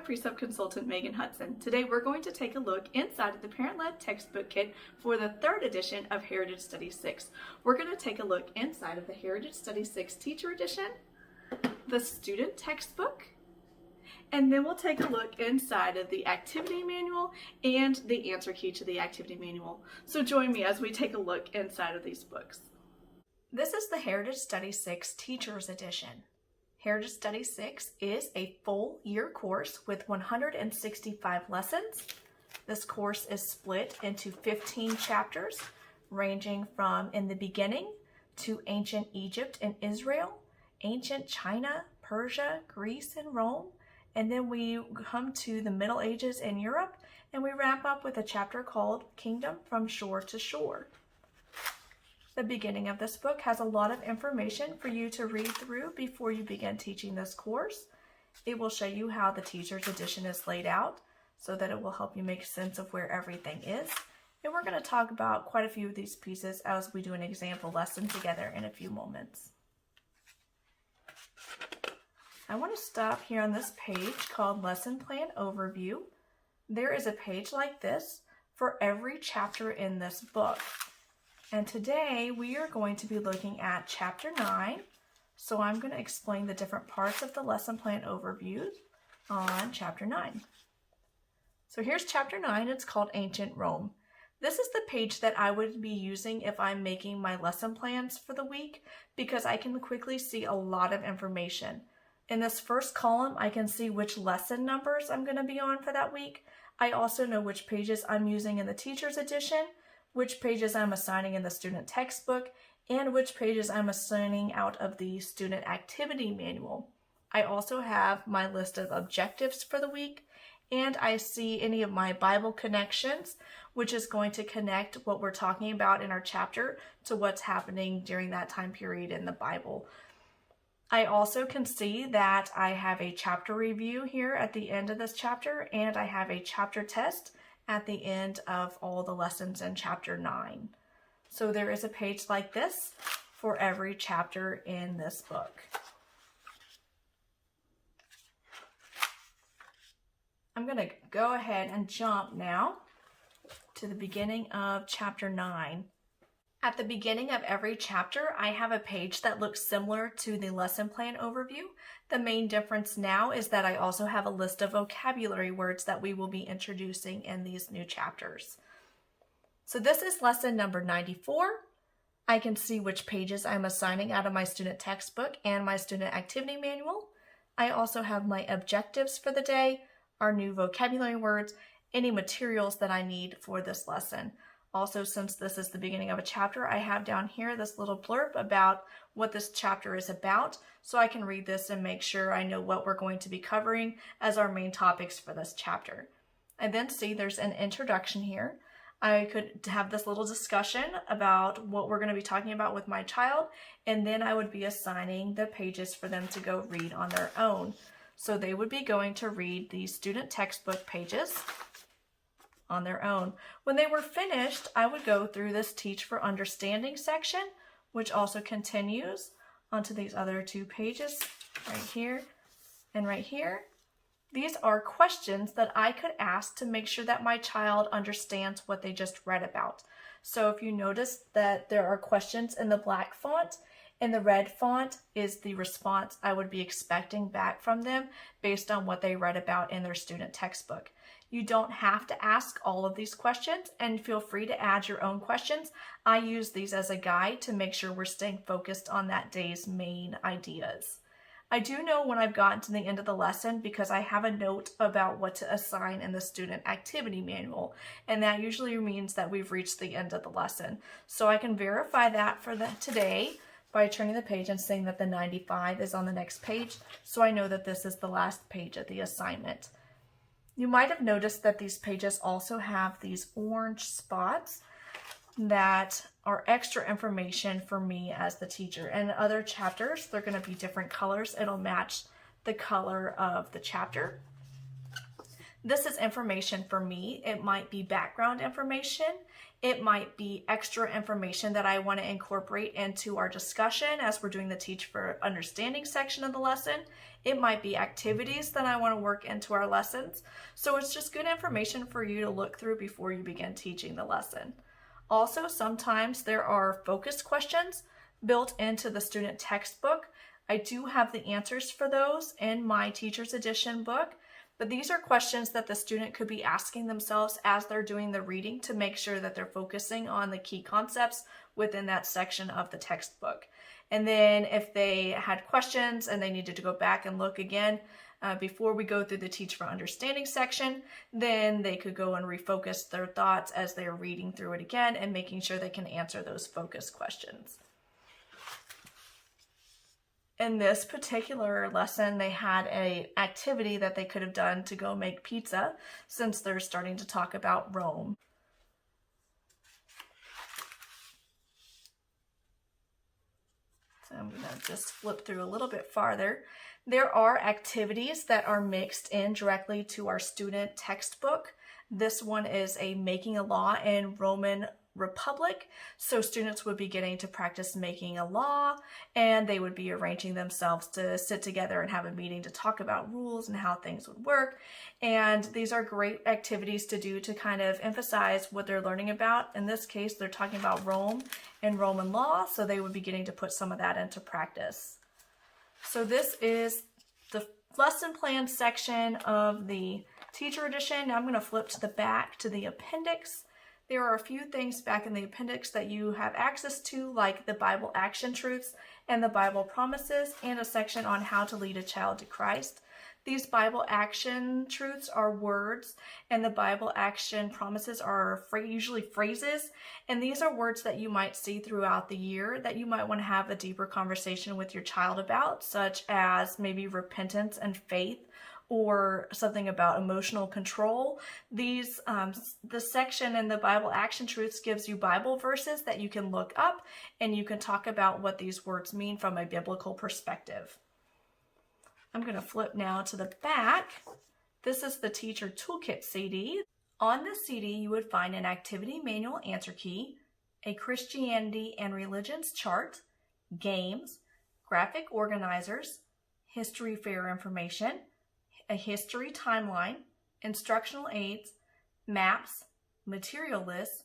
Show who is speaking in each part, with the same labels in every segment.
Speaker 1: Precept Consultant Megan Hutson. Today we're going to take a look inside of the Parent-Led Textbook Kit for the third edition of Heritage Study 6. We're going to take a look inside of the Heritage Study 6 Teacher Edition, the Student Textbook, and then we'll take a look inside of the Activity Manual and the answer key to the Activity Manual. So join me as we take a look inside of these books. This is the Heritage Study 6 Teacher's Edition. Heritage Study 6 is a full year course with 165 lessons. This course is split into 15 chapters, ranging from in the beginning to ancient Egypt and Israel, ancient China, Persia, Greece, and Rome, and then we come to the Middle Ages in Europe, and we wrap up with a chapter called Kingdom from Shore to Shore. The beginning of this book has a lot of information for you to read through before you begin teaching this course. It will show you how the Teacher's Edition is laid out so that it will help you make sense of where everything is. And we're going to talk about quite a few of these pieces as we do an example lesson together in a few moments. I want to stop here on this page called Lesson Plan Overview. There is a page like this for every chapter in this book. And today we are going to be looking at Chapter 9. So I'm going to explain the different parts of the lesson plan overview on Chapter 9. So here's Chapter 9. It's called Ancient Rome. This is the page that I would be using if I'm making my lesson plans for the week because I can quickly see a lot of information. In this first column, I can see which lesson numbers I'm going to be on for that week. I also know which pages I'm using in the Teacher's Edition, which pages I'm assigning in the student textbook, and which pages I'm assigning out of the student activity manual. I also have my list of objectives for the week, and I see any of my Bible connections, which is going to connect what we're talking about in our chapter to what's happening during that time period in the Bible. I also can see that I have a chapter review here at the end of this chapter, and I have a chapter test at the end of all the lessons in Chapter 9. So there is a page like this for every chapter in this book. I'm going to go ahead and jump now to the beginning of Chapter 9. At the beginning of every chapter, I have a page that looks similar to the lesson plan overview. The main difference now is that I also have a list of vocabulary words that we will be introducing in these new chapters. So this is lesson number 94. I can see which pages I'm assigning out of my student textbook and my student activity manual. I also have my objectives for the day, our new vocabulary words, any materials that I need for this lesson. Also, since this is the beginning of a chapter, I have down here this little blurb about what this chapter is about, so I can read this and make sure I know what we're going to be covering as our main topics for this chapter. I then see there's an introduction here. I could have this little discussion about what we're going to be talking about with my child, and then I would be assigning the pages for them to go read on their own. So they would be going to read the student textbook pages on their own. When they were finished, I would go through this Teach for Understanding section, which also continues onto these other two pages right here and right here. These are questions that I could ask to make sure that my child understands what they just read about. So if you notice that there are questions in the black font, and the red font is the response I would be expecting back from them based on what they read about in their student textbook. You don't have to ask all of these questions, and feel free to add your own questions. I use these as a guide to make sure we're staying focused on that day's main ideas. I do know when I've gotten to the end of the lesson because I have a note about what to assign in the student activity manual, and that usually means that we've reached the end of the lesson. So I can verify that for today by turning the page and saying that the 95 is on the next page, so I know that this is the last page of the assignment. You might have noticed that these pages also have these orange spots that are extra information for me as the teacher. And in other chapters, they're going to be different colors. It'll match the color of the chapter. This is information for me. It might be background information. It might be extra information that I want to incorporate into our discussion as we're doing the Teach for Understanding section of the lesson. It might be activities that I want to work into our lessons. So it's just good information for you to look through before you begin teaching the lesson. Also, sometimes there are focus questions built into the student textbook. I do have the answers for those in my Teacher's Edition book. But these are questions that the student could be asking themselves as they're doing the reading to make sure that they're focusing on the key concepts within that section of the textbook. And then if they had questions and they needed to go back and look again before we go through the Teach for Understanding section, then they could go and refocus their thoughts as they're reading through it again and making sure they can answer those focus questions. In this particular lesson, they had an activity that they could have done to go make pizza since they're starting to talk about Rome. So I'm going to just flip through a little bit farther. There are activities that are mixed in directly to our student textbook. This one is a making a law in Roman Republic. So students would be getting to practice making a law, and they would be arranging themselves to sit together and have a meeting to talk about rules and how things would work. And these are great activities to do to kind of emphasize what they're learning about. In this case, they're talking about Rome and Roman law, so they would be getting to put some of that into practice. So this is the lesson plan section of the Teacher Edition. Now I'm going to flip to the back to the appendix. There are a few things back in the appendix that you have access to, like the Bible action truths and the Bible promises, and a section on how to lead a child to Christ. These Bible action truths are words, and the Bible action promises are usually phrases. And these are words that you might see throughout the year that you might want to have a deeper conversation with your child about, such as maybe repentance and faith, or something about emotional control. These, the section in the Bible Action Truths gives you Bible verses that you can look up, and you can talk about what these words mean from a biblical perspective. I'm going to flip now to the back. This is the Teacher Toolkit CD. On the CD, you would find an activity manual answer key, a Christianity and religions chart, games, graphic organizers, history fair information, a history timeline, instructional aids, maps, material lists,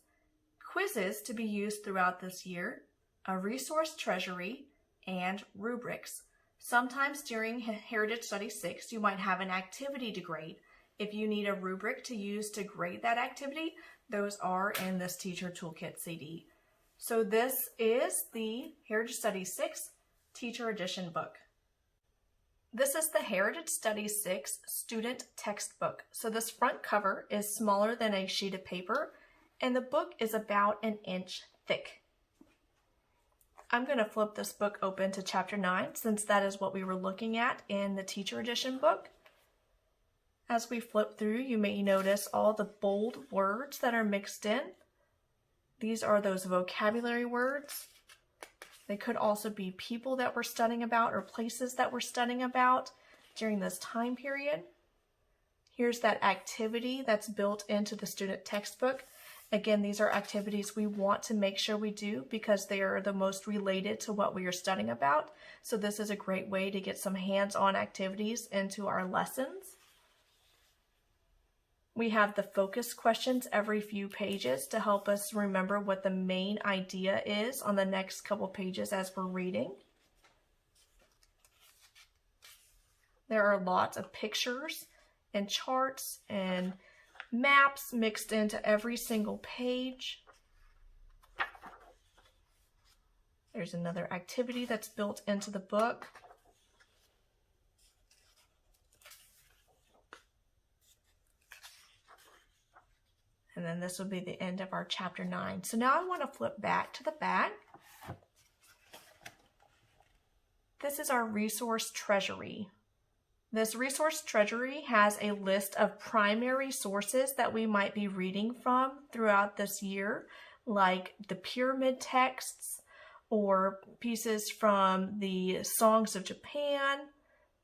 Speaker 1: quizzes to be used throughout this year, a resource treasury, and rubrics. Sometimes during Heritage Study 6, you might have an activity to grade. If you need a rubric to use to grade that activity, those are in this Teacher Toolkit CD. So this is the Heritage Study 6 Teacher Edition book. This is the Heritage Study 6 student textbook. So this front cover is smaller than a sheet of paper, and the book is about an inch thick. I'm going to flip this book open to chapter 9, since that is what we were looking at in the Teacher Edition book. As we flip through, you may notice all the bold words that are mixed in. These are those vocabulary words. They could also be people that we're studying about or places that we're studying about during this time period. Here's that activity that's built into the student textbook. Again, these are activities we want to make sure we do because they are the most related to what we are studying about. So this is a great way to get some hands-on activities into our lessons. We have the focus questions every few pages to help us remember what the main idea is on the next couple pages as we're reading. There are lots of pictures and charts and maps mixed into every single page. There's another activity that's built into the book. And then this will be the end of our chapter 9. So now I want to flip back to the back. This is our resource treasury. This resource treasury has a list of primary sources that we might be reading from throughout this year, like the pyramid texts or pieces from the Songs of Japan,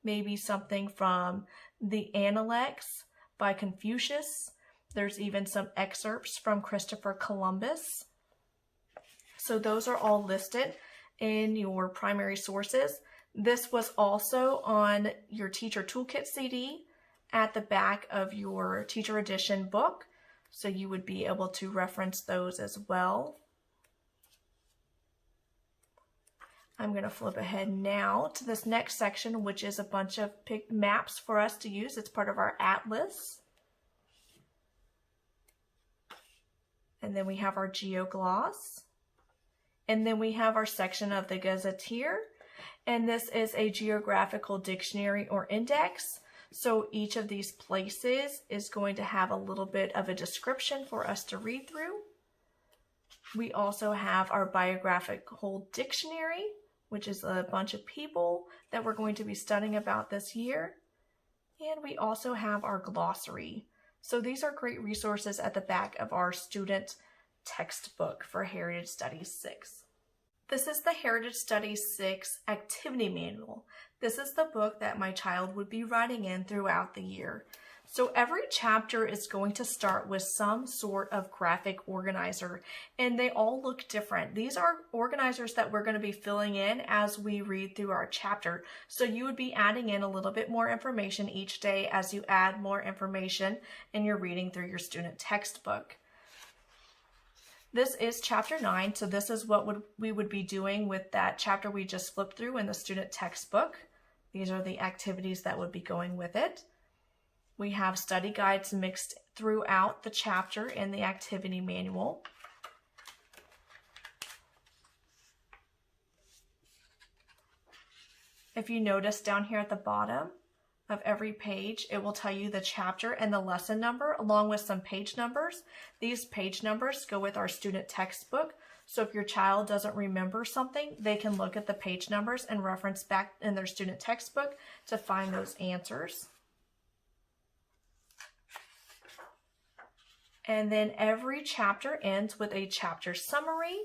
Speaker 1: maybe something from the Analects, by Confucius. There's even some excerpts from Christopher Columbus. So those are all listed in your primary sources. This was also on your Teacher Toolkit CD at the back of your Teacher Edition book, so you would be able to reference those as well. I'm going to flip ahead now to this next section, which is a bunch of maps for us to use. It's part of our atlas. And then we have our GeoGloss. And then we have our section of the Gazetteer. And this is a geographical dictionary or index. So each of these places is going to have a little bit of a description for us to read through. We also have our biographical dictionary, which is a bunch of people that we're going to be studying about this year. And we also have our glossary. So these are great resources at the back of our student textbook for Heritage Studies 6. This is the Heritage Studies 6 Activity Manual. This is the book that my child would be writing in throughout the year. So every chapter is going to start with some sort of graphic organizer, and they all look different. These are organizers that we're going to be filling in as we read through our chapter. So you would be adding in a little bit more information each day as you add more information and you're reading through your student textbook. This is chapter 9, so this is what we would be doing with that chapter we just flipped through in the student textbook. These are the activities that would be going with it. We have study guides mixed throughout the chapter in the activity manual. If you notice down here at the bottom of every page, it will tell you the chapter and the lesson number along with some page numbers. These page numbers go with our student textbook. So if your child doesn't remember something, they can look at the page numbers and reference back in their student textbook to find those answers. And then every chapter ends with a chapter summary,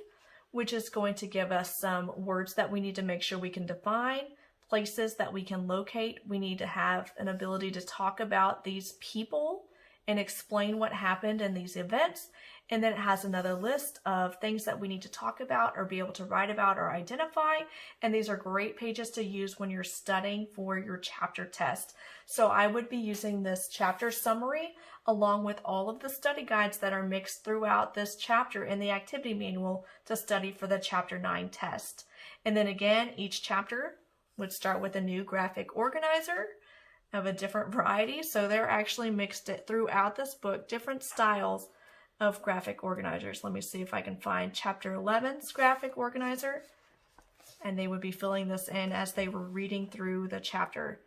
Speaker 1: which is going to give us some words that we need to make sure we can define, places that we can locate. We need to have an ability to talk about these people and explain what happened in these events. And then it has another list of things that we need to talk about or be able to write about or identify. And these are great pages to use when you're studying for your chapter test. So I would be using this chapter summary along with all of the study guides that are mixed throughout this chapter in the activity manual to study for the chapter 9 test. And then again, each chapter would start with a new graphic organizer of a different variety. So they're actually mixed it throughout this book, different styles of graphic organizers. Let me see if I can find chapter 11's graphic organizer. And they would be filling this in as they were reading through the chapter.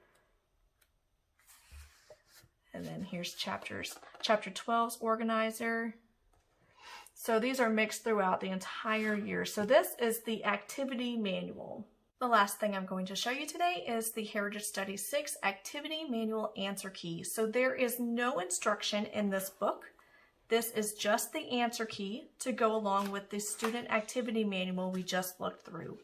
Speaker 1: And then here's chapter 12's organizer. So these are mixed throughout the entire year. So this is the activity manual. The last thing I'm going to show you today is the Heritage Studies 6 Activity Manual Answer Key. So there is no instruction in this book. This is just the answer key to go along with the student activity manual we just looked through.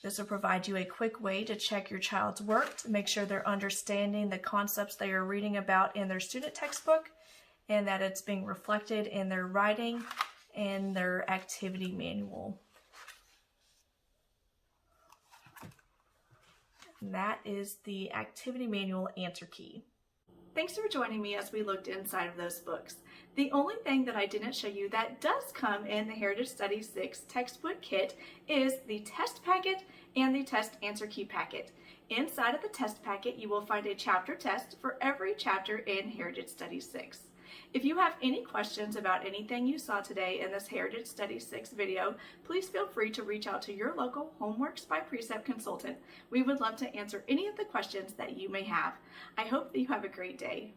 Speaker 1: This will provide you a quick way to check your child's work to make sure they're understanding the concepts they are reading about in their student textbook and that it's being reflected in their writing and their activity manual. And that is the activity manual answer key. Thanks for joining me as we looked inside of those books. The only thing that I didn't show you that does come in the Heritage Studies 6 textbook kit is the test packet and the test answer key packet. Inside of the test packet, you will find a chapter test for every chapter in Heritage Studies 6. If you have any questions about anything you saw today in this Heritage Studies 6 video, please feel free to reach out to your local Homeworks by Precept consultant. We would love to answer any of the questions that you may have. I hope that you have a great day.